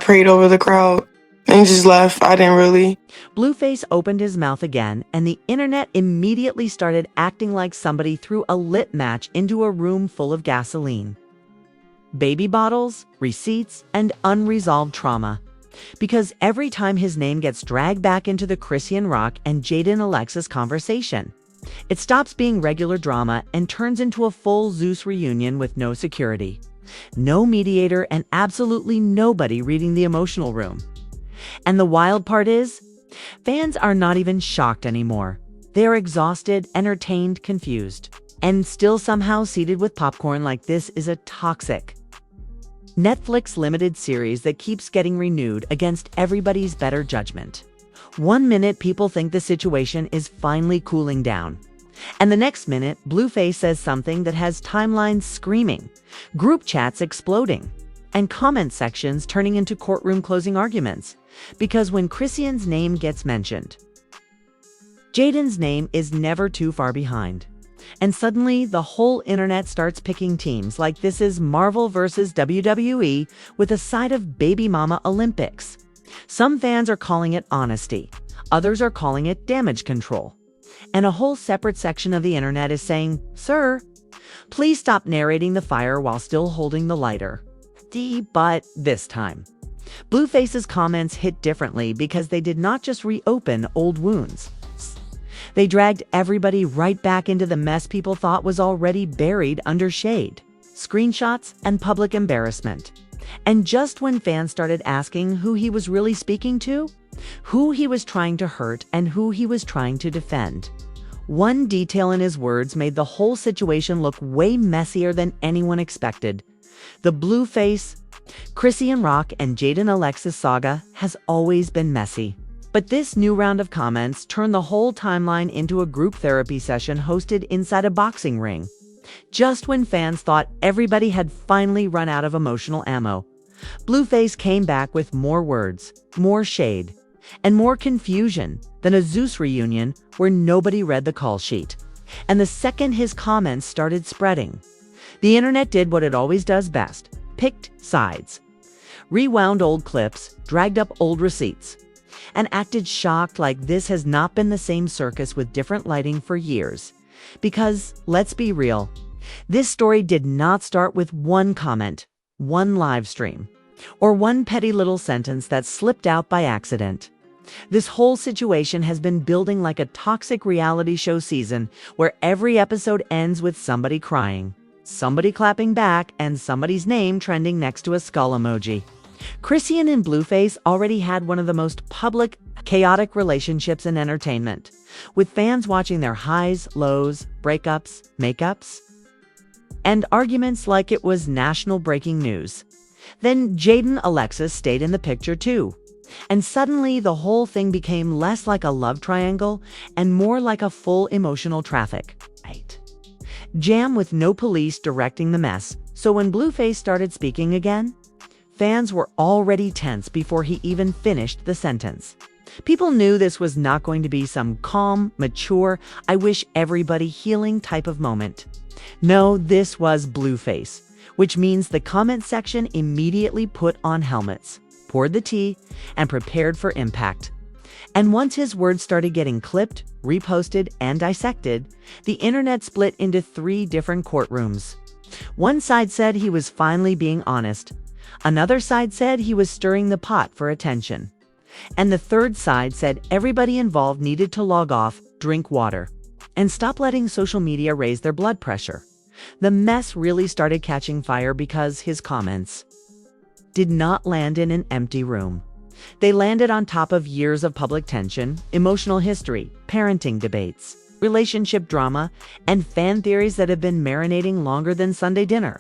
prayed over the crowd and just left. I didn't really. Blueface opened his mouth again, and the internet immediately started acting like somebody threw a lit match into a room full of gasoline. Baby bottles, receipts, and unresolved trauma. Because every time his name gets dragged back into the Chrisean Rock and Jaidyn Alexis conversation, it stops being regular drama and turns into a full Zeus reunion with no security, no mediator, and absolutely nobody reading the emotional room. And the wild part is, fans are not even shocked anymore. They are exhausted, entertained, confused, and still somehow seated with popcorn like this is a toxic Netflix limited series that keeps getting renewed against everybody's better judgment. One minute people think the situation is finally cooling down, and the next minute Blueface says something that has timelines screaming, group chats exploding, and comment sections turning into courtroom closing arguments. Because when Chrisean's name gets mentioned, Jaidyn's name is never too far behind. And suddenly, the whole internet starts picking teams like this is Marvel versus WWE with a side of Baby Mama Olympics. Some fans are calling it honesty. Others are calling it damage control. And a whole separate section of the internet is saying, "Sir, please stop narrating the fire while still holding the lighter." But this time, Blueface's comments hit differently because they did not just reopen old wounds. They dragged everybody right back into the mess people thought was already buried under shade, screenshots, and public embarrassment. And just when fans started asking who he was really speaking to, who he was trying to hurt, and who he was trying to defend, one detail in his words made the whole situation look way messier than anyone expected. The Blueface, Chrisean Rock, and Jaidyn Alexis saga has always been messy. But this new round of comments turned the whole timeline into a group therapy session hosted inside a boxing ring. Just when fans thought everybody had finally run out of emotional ammo, Blueface came back with more words, more shade, and more confusion than a Zeus reunion where nobody read the call sheet. And the second his comments started spreading, the internet did what it always does best: picked sides, rewound old clips, dragged up old receipts, and acted shocked like this has not been the same circus with different lighting for years. Because, let's be real, this story did not start with one comment, one live stream, or one petty little sentence that slipped out by accident. This whole situation has been building like a toxic reality show season where every episode ends with somebody crying, somebody clapping back, and somebody's name trending next to a skull emoji. Chrisean and Blueface already had one of the most public, chaotic relationships in entertainment, with fans watching their highs, lows, breakups, makeups, and arguments like it was national breaking news. Then Jaidyn Alexis stayed in the picture too, and suddenly the whole thing became less like a love triangle and more like a full emotional traffic jam with no police directing the mess. So when Blueface started speaking again, fans were already tense before he even finished the sentence. People knew this was not going to be some calm, mature, I wish everybody healing type of moment. No, this was Blueface, which means the comment section immediately put on helmets, poured the tea, and prepared for impact. And once his words started getting clipped, reposted, and dissected, the internet split into 3 different courtrooms. One side said he was finally being honest. Another side said he was stirring the pot for attention. And the third side said everybody involved needed to log off, drink water, and stop letting social media raise their blood pressure. The mess really started catching fire because his comments did not land in an empty room. They landed on top of years of public tension, emotional history, parenting debates, relationship drama, and fan theories that have been marinating longer than Sunday dinner.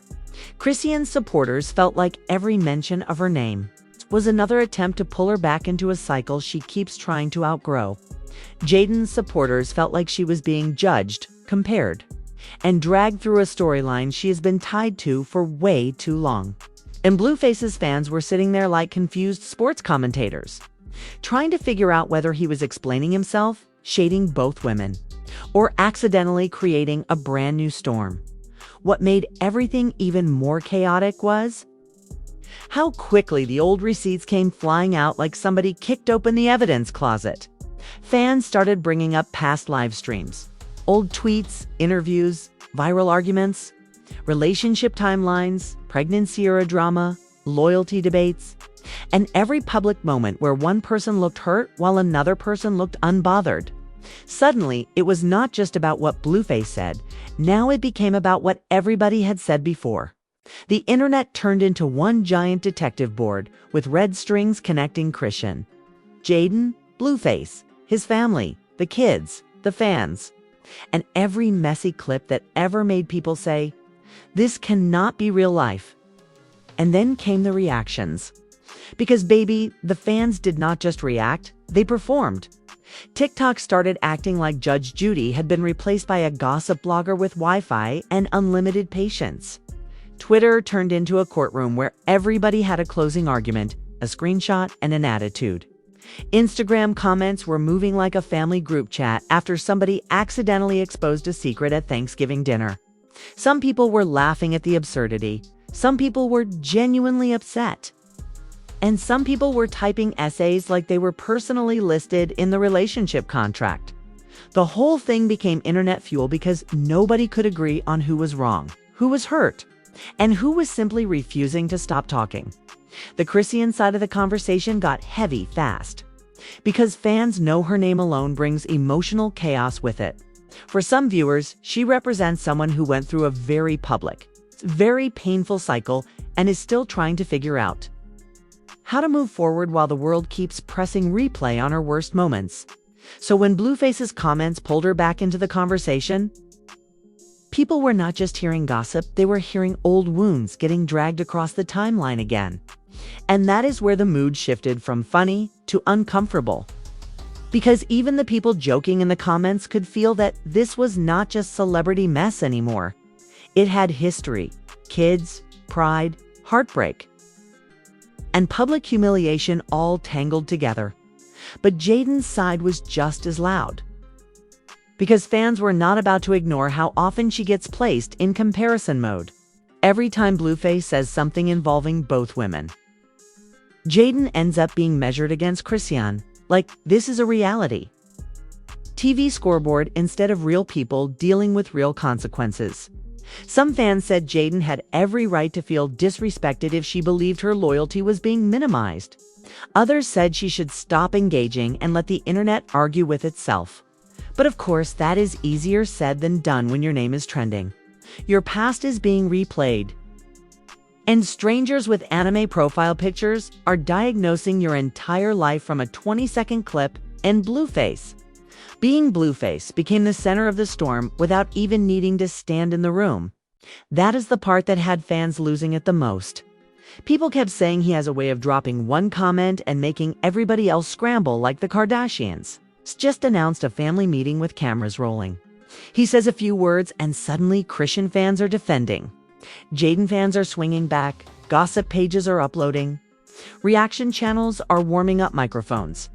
Chrisean's supporters felt like every mention of her name was another attempt to pull her back into a cycle she keeps trying to outgrow. Jaidyn's supporters felt like she was being judged, compared, and dragged through a storyline she has been tied to for way too long. And Blueface's fans were sitting there like confused sports commentators, trying to figure out whether he was explaining himself, shading both women, or accidentally creating a brand new storm. What made everything even more chaotic was How quickly the old receipts came flying out like somebody kicked open the evidence closet. Fans started bringing up past live streams, old tweets, interviews, viral arguments, relationship timelines, pregnancy-era drama, loyalty debates, and every public moment where one person looked hurt while another person looked unbothered. Suddenly, it was not just about what Blueface said. Now it became about what everybody had said before. The internet turned into one giant detective board with red strings connecting Chrisean, Jaidyn, Blueface, his family, the kids, the fans, and every messy clip that ever made people say, "This cannot be real life." And then came the reactions. Because baby, the fans did not just react, they performed. TikTok started acting like Judge Judy had been replaced by a gossip blogger with Wi-Fi and unlimited patience. Twitter turned into a courtroom where everybody had a closing argument, a screenshot, and an attitude. Instagram comments were moving like a family group chat after somebody accidentally exposed a secret at Thanksgiving dinner. Some people were laughing at the absurdity. Some people were genuinely upset. And some people were typing essays like they were personally listed in the relationship contract. The whole thing became internet fuel because nobody could agree on who was wrong, who was hurt, and who was simply refusing to stop talking. The Chrisean side of the conversation got heavy fast. Because fans know her name alone brings emotional chaos with it. For some viewers, she represents someone who went through a very public, very painful cycle and is still trying to figure out how to move forward while the world keeps pressing replay on her worst moments. So when Blueface's comments pulled her back into the conversation, people were not just hearing gossip, they were hearing old wounds getting dragged across the timeline again. And that is where the mood shifted from funny to uncomfortable. Because even the people joking in the comments could feel that this was not just celebrity mess anymore. It had history, kids, pride, heartbreak, and public humiliation all tangled together. But Jaidyn's side was just as loud. Because fans were not about to ignore how often she gets placed in comparison mode. Every time Blueface says something involving both women, Jaidyn ends up being measured against Chrisean, like this is a reality TV scoreboard instead of real people dealing with real consequences. Some fans said Jaidyn had every right to feel disrespected if she believed her loyalty was being minimized. Others said she should stop engaging and let the internet argue with itself. But of course, that is easier said than done when your name is trending. Your past is being replayed. And strangers with anime profile pictures are diagnosing your entire life from a 20-second clip and Blueface. Being Blueface became the center of the storm without even needing to stand in the room. That is the part that had fans losing it the most. People kept saying he has a way of dropping one comment and making everybody else scramble like the Kardashians. He's just announced a family meeting with cameras rolling. He says a few words and suddenly Chrisean fans are defending. Jaidyn fans are swinging back. Gossip pages are uploading. Reaction channels are warming up microphones.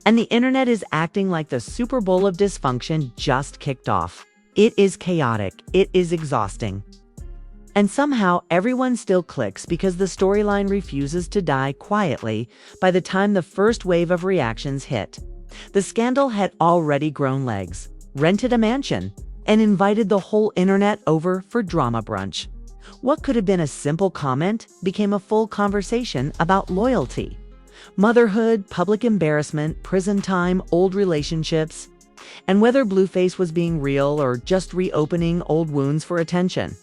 And the internet is acting like the Super Bowl of dysfunction just kicked off. It is chaotic. It is exhausting. And somehow everyone still clicks because the storyline refuses to die quietly by the time the first wave of reactions hit. The scandal had already grown legs, rented a mansion, and invited the whole internet over for drama brunch. What could have been a simple comment became a full conversation about loyalty, motherhood, public embarrassment, prison time, old relationships, and whether Blueface was being real or just reopening old wounds for attention.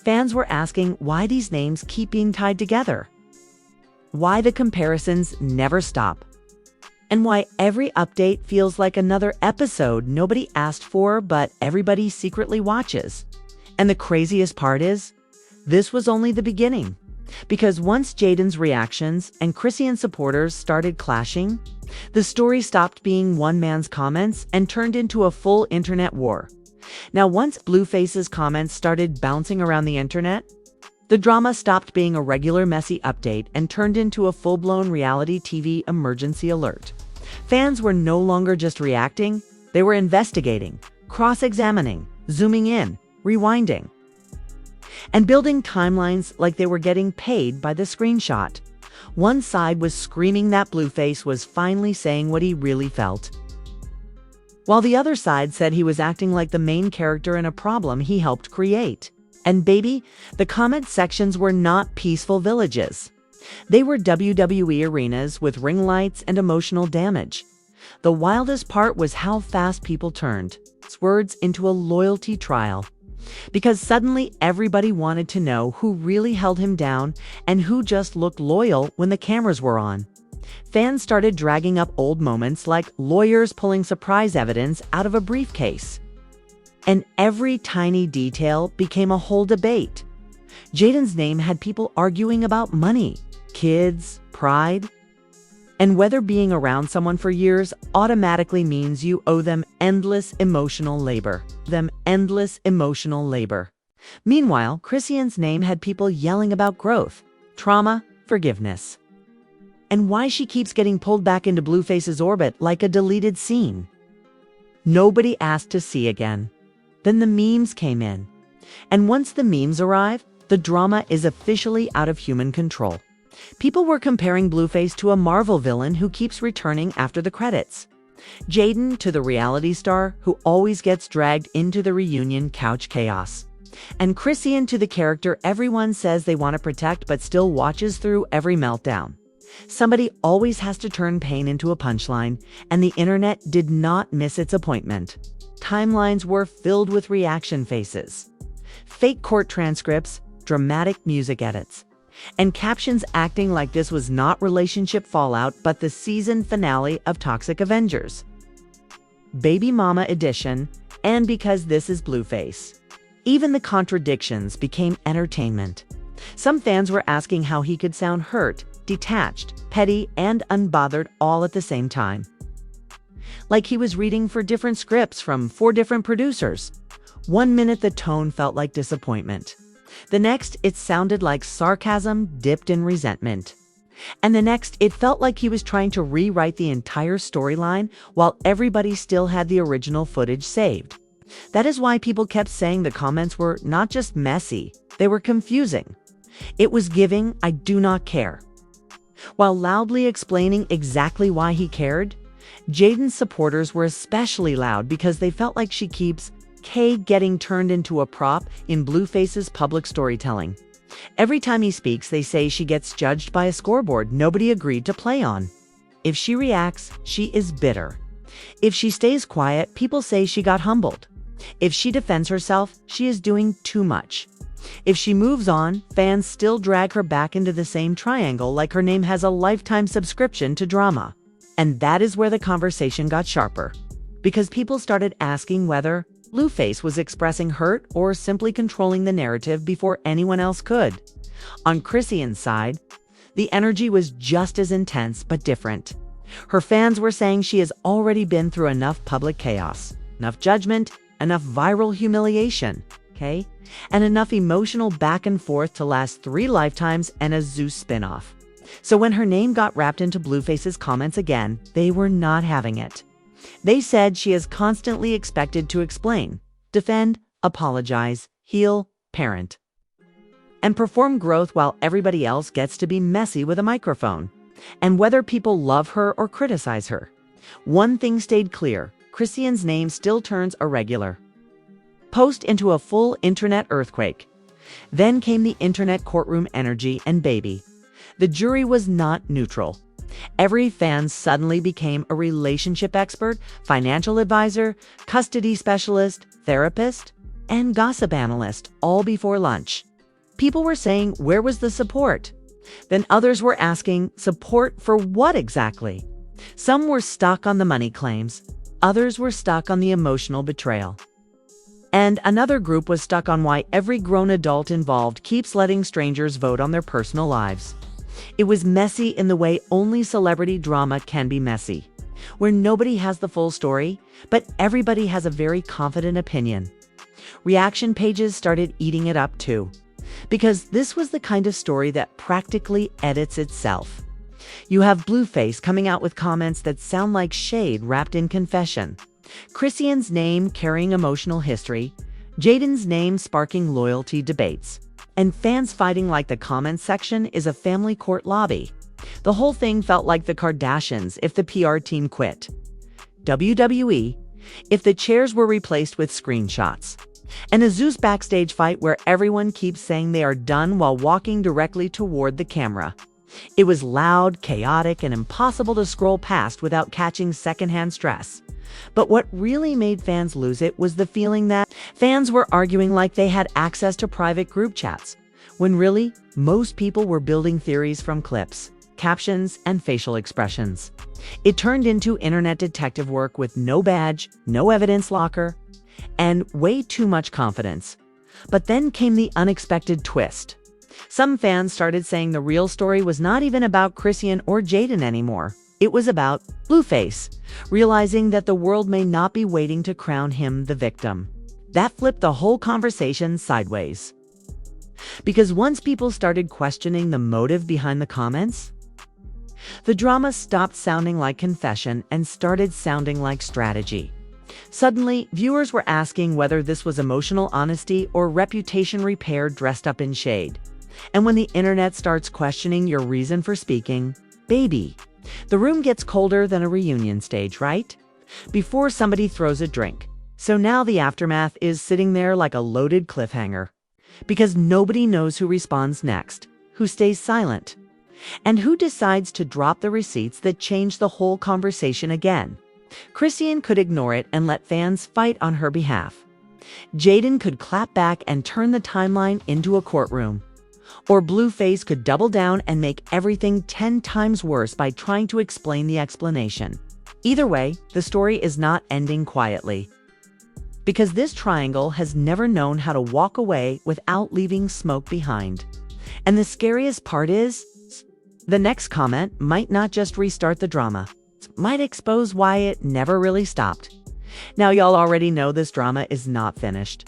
Fans were asking why these names keep being tied together, why the comparisons never stop, and why every update feels like another episode nobody asked for but everybody secretly watches. And the craziest part is, this was only the beginning. Because once Jaidyn's reactions and Chrisean supporters started clashing, the story stopped being one man's comments and turned into a full internet war. Now, once Blueface's comments started bouncing around the internet, the drama stopped being a regular messy update and turned into a full-blown reality TV emergency alert. Fans were no longer just reacting, they were investigating, cross-examining, zooming in, rewinding. and building timelines like they were getting paid by the screenshot. One side was screaming that Blueface was finally saying what he really felt, while the other side said he was acting like the main character in a problem he helped create. And baby, the comment sections were not peaceful villages. They were WWE arenas with ring lights and emotional damage. The wildest part was how fast people turned his words into a loyalty trial, because suddenly everybody wanted to know who really held him down and who just looked loyal when the cameras were on. Fans started dragging up old moments like lawyers pulling surprise evidence out of a briefcase. And every tiny detail became a whole debate. Jaidyn's name had people arguing about money, kids, pride, and whether being around someone for years automatically means you owe them endless emotional labor. Meanwhile, Chrisean's name had people yelling about growth, trauma, forgiveness, and why she keeps getting pulled back into Blueface's orbit like a deleted scene. Nobody asked to see again. Then the memes came in. And once the memes arrive, the drama is officially out of human control. People were comparing Blueface to a Marvel villain who keeps returning after the credits, Jaidyn to the reality star who always gets dragged into the reunion couch chaos, and Chrisean to the character everyone says they want to protect but still watches through every meltdown. Somebody always has to turn pain into a punchline, and the internet did not miss its appointment. Timelines were filled with reaction faces, fake court transcripts, dramatic music edits, and captions acting like this was not relationship fallout but the season finale of Toxic Avengers, Baby Mama Edition, and because this is Blueface. Even the contradictions became entertainment. Some fans were asking how he could sound hurt, detached, petty, and unbothered all at the same time, like he was reading for different scripts from 4 different producers. One minute the tone felt like disappointment. The next, it sounded like sarcasm dipped in resentment. And the next, it felt like he was trying to rewrite the entire storyline while everybody still had the original footage saved. That is why people kept saying the comments were not just messy, they were confusing. It was giving, "I do not care." While loudly explaining exactly why he cared, Jaidyn's supporters were especially loud because they felt like she keeps getting turned into a prop in Blueface's public storytelling. Every time he speaks, they say she gets judged by a scoreboard nobody agreed to play on. If she reacts, she is bitter. If she stays quiet, people say she got humbled. If she defends herself, she is doing too much. If she moves on, fans still drag her back into the same triangle like her name has a lifetime subscription to drama. And that is where the conversation got sharper, because people started asking whether Blueface was expressing hurt or simply controlling the narrative before anyone else could. On Chrisean's side, the energy was just as intense but different. Her fans were saying she has already been through enough public chaos, enough judgment, enough viral humiliation, and enough emotional back and forth to last 3 lifetimes and a Zeus spinoff. So when her name got wrapped into Blueface's comments again, they were not having it. They said she is constantly expected to explain, defend, apologize, heal, parent, and perform growth while everybody else gets to be messy with a microphone. And whether people love her or criticize her, one thing stayed clear: Chrisean's name still turns a regular post into a full internet earthquake. Then came the internet courtroom energy, and baby, the jury was not neutral. Every fan suddenly became a relationship expert, financial advisor, custody specialist, therapist, and gossip analyst, all before lunch. People were saying, where was the support? Then others were asking, support for what exactly? Some were stuck on the money claims. Others were stuck on the emotional betrayal. And another group was stuck on why every grown adult involved keeps letting strangers vote on their personal lives. It was messy in the way only celebrity drama can be messy, where nobody has the full story, but everybody has a very confident opinion. Reaction pages started eating it up too, because this was the kind of story that practically edits itself. You have Blueface coming out with comments that sound like shade wrapped in confession, Chrisean's name carrying emotional history, Jaidyn's name sparking loyalty debates, and fans fighting like the comments section is a family court lobby. The whole thing felt like the Kardashians if the PR team quit. WWE if the chairs were replaced with screenshots. And a Zeus backstage fight where everyone keeps saying they are done while walking directly toward the camera. It was loud, chaotic, and impossible to scroll past without catching secondhand stress. But what really made fans lose it was the feeling that fans were arguing like they had access to private group chats, when really, most people were building theories from clips, captions, and facial expressions. It turned into internet detective work with no badge, no evidence locker, and way too much confidence. But then came the unexpected twist. Some fans started saying the real story was not even about Chrisean or Jaidyn anymore. It was about Blueface, realizing that the world may not be waiting to crown him the victim. That flipped the whole conversation sideways. Because once people started questioning the motive behind the comments, the drama stopped sounding like confession and started sounding like strategy. Suddenly, viewers were asking whether this was emotional honesty or reputation repair dressed up in shade. And when the internet starts questioning your reason for speaking, baby, the room gets colder than a reunion stage, right? Before somebody throws a drink. So now the aftermath is sitting there like a loaded cliffhanger. Because nobody knows who responds next, who stays silent, and who decides to drop the receipts that change the whole conversation again. Chrisean could ignore it and let fans fight on her behalf. Jaidyn could clap back and turn the timeline into a courtroom. Or Blueface could double down and make everything 10 times worse by trying to explain the explanation. Either way, the story is not ending quietly. Because this triangle has never known how to walk away without leaving smoke behind. And the scariest part is, the next comment might not just restart the drama. It might expose why it never really stopped. Now y'all already know this drama is not finished.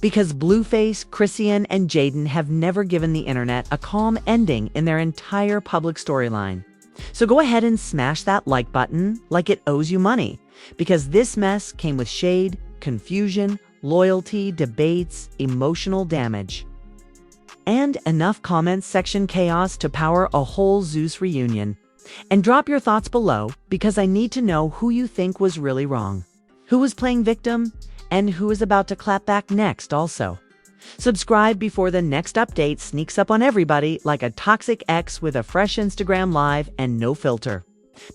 Because Blueface, Chrisean, and Jaidyn have never given the internet a calm ending in their entire public storyline. So go ahead and smash that like button like it owes you money. Because this mess came with shade, confusion, loyalty, debates, emotional damage, and enough comments section chaos to power a whole Zeus reunion. And drop your thoughts below because I need to know who you think was really wrong, who was playing victim, and who is about to clap back next also. Subscribe before the next update sneaks up on everybody like a toxic ex with a fresh Instagram live and no filter.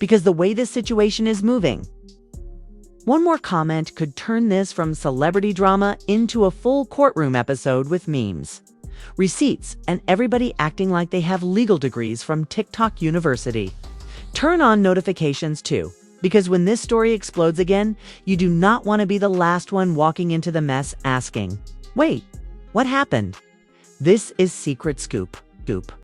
Because the way this situation is moving, one more comment could turn this from celebrity drama into a full courtroom episode with memes, receipts, and everybody acting like they have legal degrees from TikTok University. Turn on notifications too, because when this story explodes again, you do not want to be the last one walking into the mess asking, "Wait, what happened?" This is Secret Scoop.